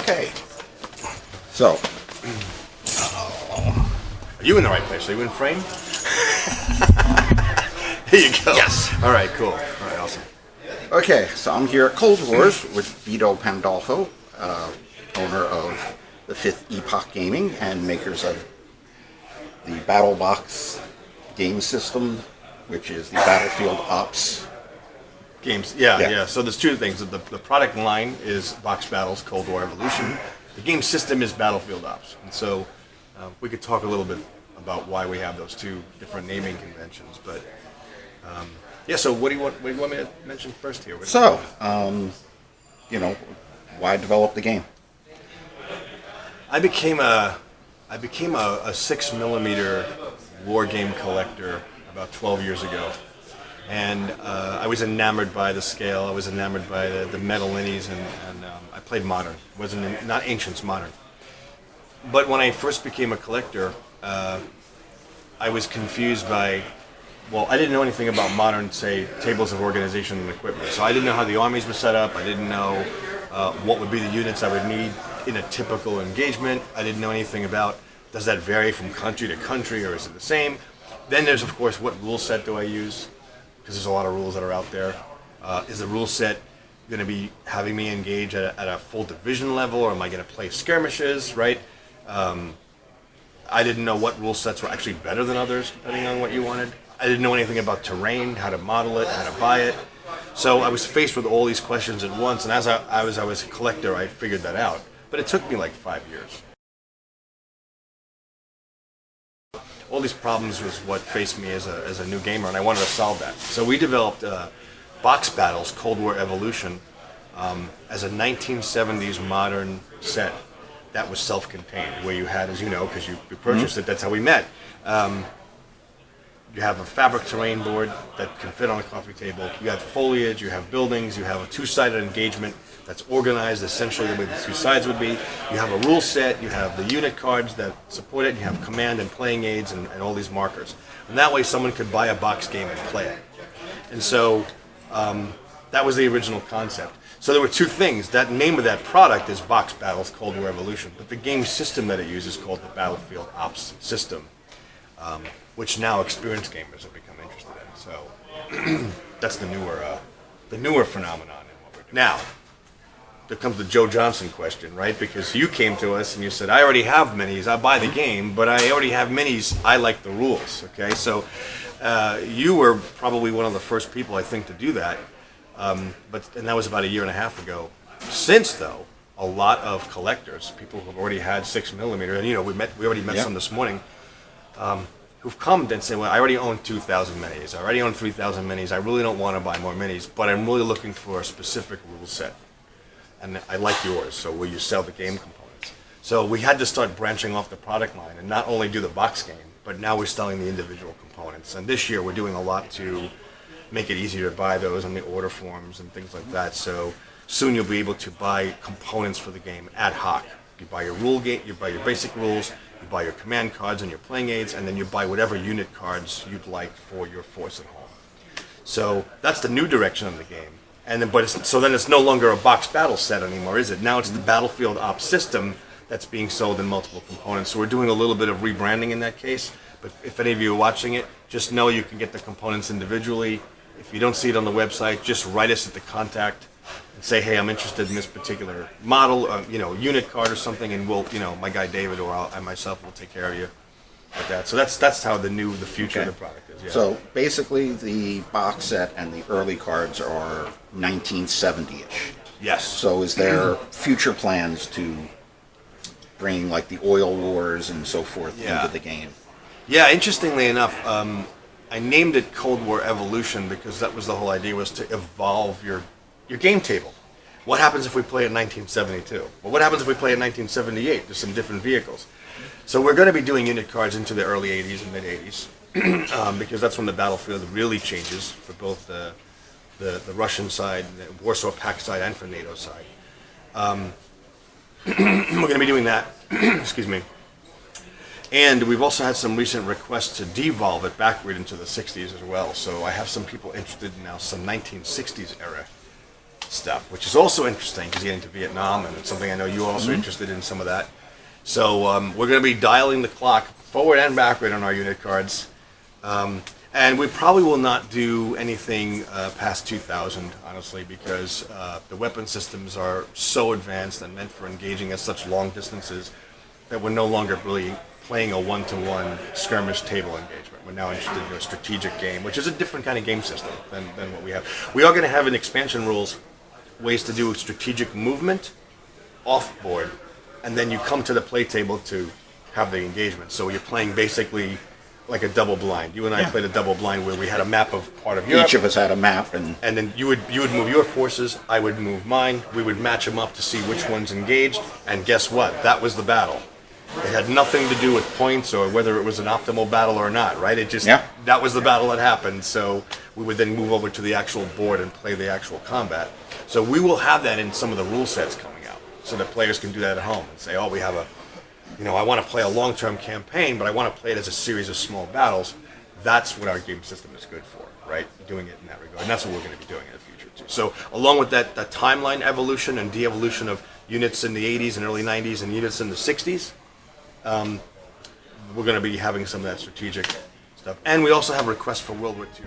Okay. So. Are you in the right place? Are you in frame? Here you go. Yes. All right, cool. All right, awesome. Okay, so I'm here at Cold Wars with Vito Pandolfo, owner of the 5th Epoch Gaming and makers of the Battle Box game system, which is the Battlefield Ops. Games, yeah. So there's two things. The product line is Box Battles Cold War Evolution. The game system is Battlefield Ops. And so we could talk a little bit about why we have those two different naming conventions. But so what do you want me to mention first here? So, why develop the game? I became a 6mm war game collector about 12 years ago. And I was enamored by the scale. I was enamored by the metal minis, and I played modern. Not ancients, modern. But when I first became a collector, I was confused by, I didn't know anything about modern, say, tables of organization and equipment. So I didn't know how the armies were set up. I didn't know what would be the units I would need in a typical engagement. I didn't know anything about, does that vary from country to country, or is it the same? Then there's, of course, what rule set do I use? Because there's a lot of rules that are out there. Is the rule set going to be having me engage at a full division level, or am I going to play skirmishes, right? I didn't know what rule sets were actually better than others, depending on what you wanted. I didn't know anything about terrain, how to model it, how to buy it. So I was faced with all these questions at once, and as I was a collector, I figured that out. But it took me like 5 years. All these problems was what faced me as a new gamer, and I wanted to solve that. So we developed Box Battles Cold War Evolution as a 1970s modern set that was self-contained, where you had, as you know, because you purchased it, that's how we met. You have a fabric terrain board that can fit on a coffee table. You have foliage, you have buildings, you have a two-sided engagement that's organized essentially the way the two sides would be. You have a rule set, you have the unit cards that support it, and you have command and playing aids and all these markers. And that way someone could buy a box game and play it. And so that was the original concept. So there were two things. That name of that product is Box Battles Cold War Evolution, but the game system that it uses is called the Battlefield Ops system, which now experienced gamers have become interested in. So that's the newer phenomenon in what we're doing. Now, there comes the Joe Johnson question, right? Because you came to us and you said, I already have minis, I buy the game, but I already have minis, I like the rules, okay? So you were probably one of the first people, I think, to do that, and that was about a year and a half ago. Since, though, a lot of collectors, people who have already had 6mm, and we already met some this morning, who've come and say, well, I already own 2,000 minis, I already own 3,000 minis, I really don't want to buy more minis, but I'm really looking for a specific rule set. And I like yours, so will you sell the game components? So we had to start branching off the product line and not only do the box game, but now we're selling the individual components. And this year we're doing a lot to make it easier to buy those on the order forms and things like that. So soon you'll be able to buy components for the game ad hoc. You buy your rule game, you buy your basic rules, you buy your command cards and your playing aids, and then you buy whatever unit cards you'd like for your force at home. So that's the new direction of the game. And then, so then it's no longer a box battle set anymore, is it? Now it's the Battlefield Ops system that's being sold in multiple components. So we're doing a little bit of rebranding in that case. But if any of you are watching it, just know you can get the components individually. If you don't see it on the website, just write us at the contact and say, hey, I'm interested in this particular model, unit card or something, and we'll, my guy David or I myself will take care of you with that. So that's how the future of the product is. Yeah. So basically, the box set and the early cards are 1970-ish. Yes. So is there future plans to bring like the oil wars and so forth into the game? Yeah. Interestingly enough, I named it Cold War Evolution because that was the whole idea, was to evolve your game table. What happens if we play in 1972? Well, what happens if we play in 1978? There's some different vehicles. So we're going to be doing unit cards into the early 80s and mid 80s because that's when the battlefield really changes for both the Russian side, the Warsaw Pact side, and for NATO side. We're going to be doing that. Excuse me. And we've also had some recent requests to devolve it backward into the 60s as well. So I have some people interested in now some 1960s era stuff, which is also interesting because you get into Vietnam, and it's something I know you're also interested in some of that. So we're going to be dialing the clock forward and backward on our unit cards. And we probably will not do anything past 2000, honestly, because the weapon systems are so advanced and meant for engaging at such long distances that we're no longer really playing a one-to-one skirmish table engagement. We're now interested in a strategic game, which is a different kind of game system than what we have. We are going to have in expansion rules ways to do strategic movement off-board, and then you come to the play table to have the engagement. So you're playing basically like a double blind. You and I played a double blind where we had a map of part of Europe. Each of us had a map, and then you would move your forces, I would move mine. We would match them up to see which one's engaged, and guess what? That was the battle. It had nothing to do with points or whether it was an optimal battle or not, right? It just that was the battle that happened. So we would then move over to the actual board and play the actual combat. So we will have that in some of the rule sets coming out, so that players can do that at home and say, oh, we have a, I want to play a long-term campaign, but I want to play it as a series of small battles. That's what our game system is good for, right? Doing it in that regard. And that's what we're going to be doing in the future, too. So along with that timeline evolution and de-evolution of units in the 80s and early 90s and units in the 60s, we're going to be having some of that strategic stuff. And we also have requests for World War II.